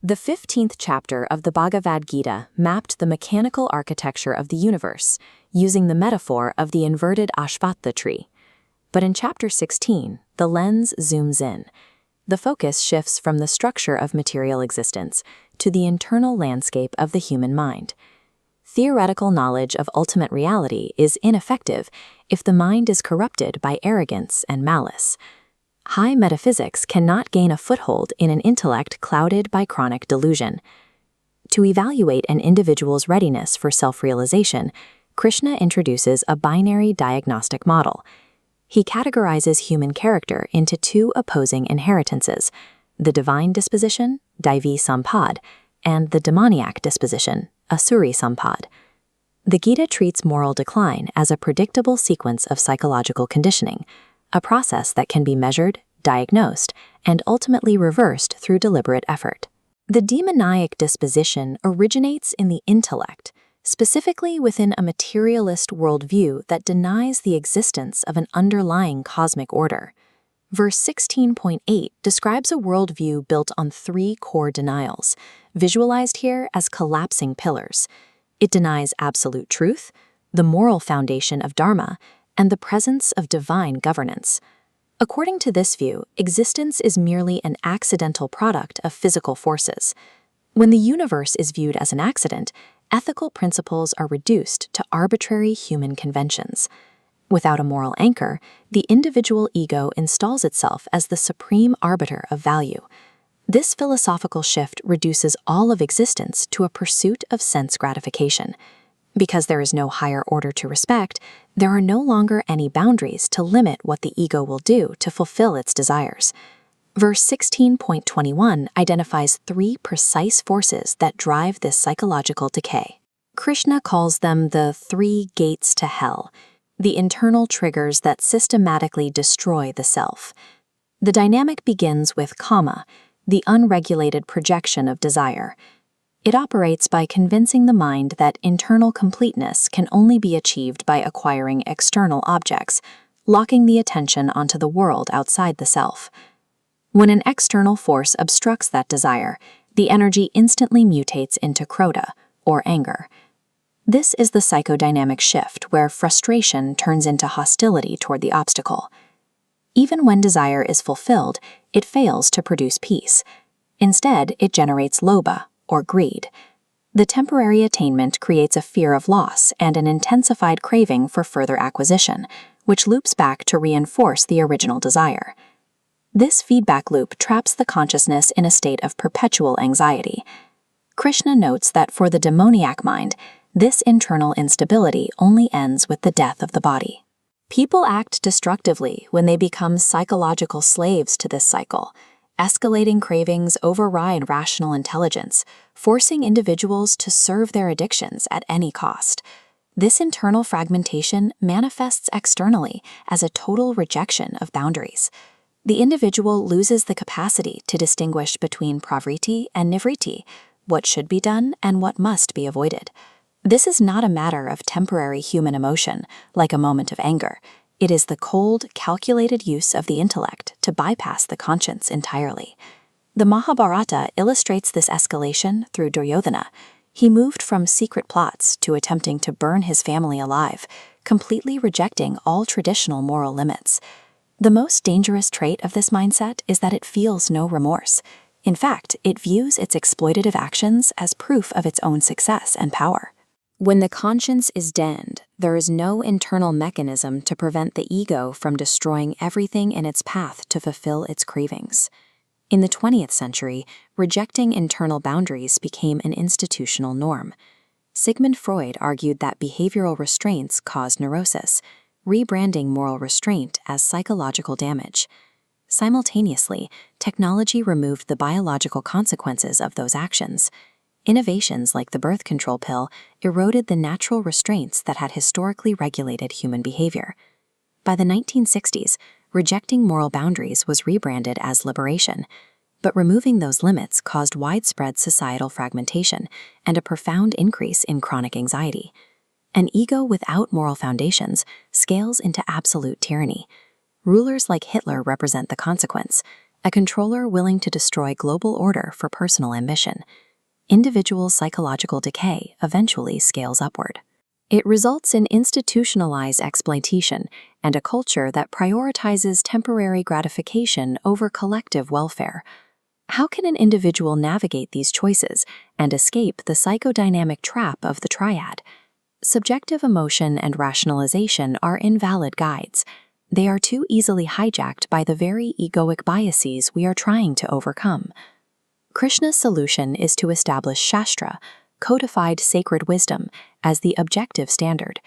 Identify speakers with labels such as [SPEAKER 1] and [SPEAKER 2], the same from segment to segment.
[SPEAKER 1] The 15th chapter of the Bhagavad Gita mapped the mechanical architecture of the universe, using the metaphor of the inverted Ashvattha tree. But in chapter 16, the lens zooms in. The focus shifts from the structure of material existence to the internal landscape of the human mind. Theoretical knowledge of ultimate reality is ineffective if the mind is corrupted by arrogance and malice. High metaphysics cannot gain a foothold in an intellect clouded by chronic delusion. To evaluate an individual's readiness for self-realization, Krishna introduces a binary diagnostic model. He categorizes human character into two opposing inheritances: the divine disposition, Daivi Sampat, and the demoniac disposition, Asuri Sampat. The Gita treats moral decline as a predictable sequence of psychological conditioning, a process that can be measured, diagnosed, and ultimately reversed through deliberate effort. The demoniac disposition originates in the intellect, specifically within a materialist worldview that denies the existence of an underlying cosmic order. Verse 16.8 describes a worldview built on three core denials, visualized here as collapsing pillars. It denies absolute truth, the moral foundation of Dharma, and the presence of divine governance. According to this view, existence is merely an accidental product of physical forces. When the universe is viewed as an accident, ethical principles are reduced to arbitrary human conventions. Without a moral anchor, the individual ego installs itself as the supreme arbiter of value. This philosophical shift reduces all of existence to a pursuit of sense gratification. Because there is no higher order to respect, there are no longer any boundaries to limit what the ego will do to fulfill its desires. Verse 16.21 identifies three precise forces that drive this psychological decay. Krishna calls them the three gates to hell, the internal triggers that systematically destroy the self. The dynamic begins with kama, the unregulated projection of desire. It operates by convincing the mind that internal completeness can only be achieved by acquiring external objects, locking the attention onto the world outside the self. When an external force obstructs that desire, the energy instantly mutates into Krodha, or anger. This is the psychodynamic shift where frustration turns into hostility toward the obstacle. Even when desire is fulfilled, it fails to produce peace. Instead, it generates Lobha, or greed. The temporary attainment creates a fear of loss and an intensified craving for further acquisition, which loops back to reinforce the original desire. This feedback loop traps the consciousness in a state of perpetual anxiety. Krishna notes that for the demoniac mind, this internal instability only ends with the death of the body. People act destructively when they become psychological slaves to this cycle. Escalating cravings override rational intelligence, forcing individuals to serve their addictions at any cost. This internal fragmentation manifests externally as a total rejection of boundaries. The individual loses the capacity to distinguish between pravriti and nivriti, what should be done and what must be avoided. This is not a matter of temporary human emotion, like a moment of anger. It is the cold, calculated use of the intellect to bypass the conscience entirely. The Mahabharata illustrates this escalation through Duryodhana. He moved from secret plots to attempting to burn his family alive, completely rejecting all traditional moral limits. The most dangerous trait of this mindset is that it feels no remorse. In fact, it views its exploitative actions as proof of its own success and power. When the conscience is deadened, there is no internal mechanism to prevent the ego from destroying everything in its path to fulfill its cravings. In the 20th century, rejecting internal boundaries became an institutional norm. Sigmund Freud argued that behavioral restraints caused neurosis, rebranding moral restraint as psychological damage. Simultaneously, technology removed the biological consequences of those actions. Innovations like the birth control pill eroded the natural restraints that had historically regulated human behavior. By the 1960s, rejecting moral boundaries was rebranded as liberation, but removing those limits caused widespread societal fragmentation and a profound increase in chronic anxiety. An ego without moral foundations scales into absolute tyranny. Rulers like Hitler represent the consequence, a controller willing to destroy global order for personal ambition. Individual psychological decay eventually scales upward. It results in institutionalized exploitation and a culture that prioritizes temporary gratification over collective welfare. How can an individual navigate these choices and escape the psychodynamic trap of the triad? Subjective emotion and rationalization are invalid guides. They are too easily hijacked by the very egoic biases we are trying to overcome. Krishna's solution is to establish Shastra, codified sacred wisdom, as the objective standard.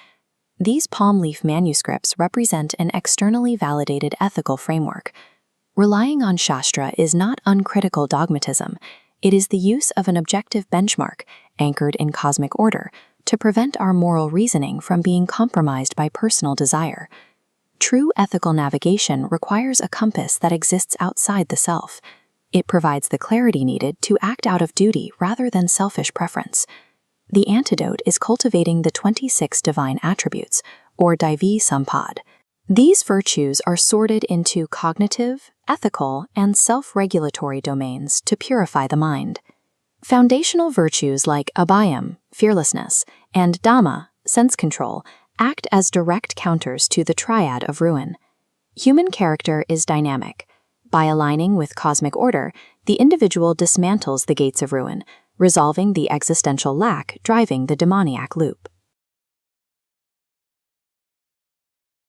[SPEAKER 1] These palm leaf manuscripts represent an externally validated ethical framework. Relying on Shastra is not uncritical dogmatism. It is the use of an objective benchmark, anchored in cosmic order, to prevent our moral reasoning from being compromised by personal desire. True ethical navigation requires a compass that exists outside the self. It provides the clarity needed to act out of duty rather than selfish preference. The antidote is cultivating the 26 divine attributes, or Daivi Sampat. These virtues are sorted into cognitive, ethical, and self-regulatory domains to purify the mind. Foundational virtues like abhayam, fearlessness, and dhamma, sense control, act as direct counters to the triad of ruin. Human character is dynamic. By aligning with cosmic order, the individual dismantles the gates of ruin, resolving the existential lack driving the demoniac loop.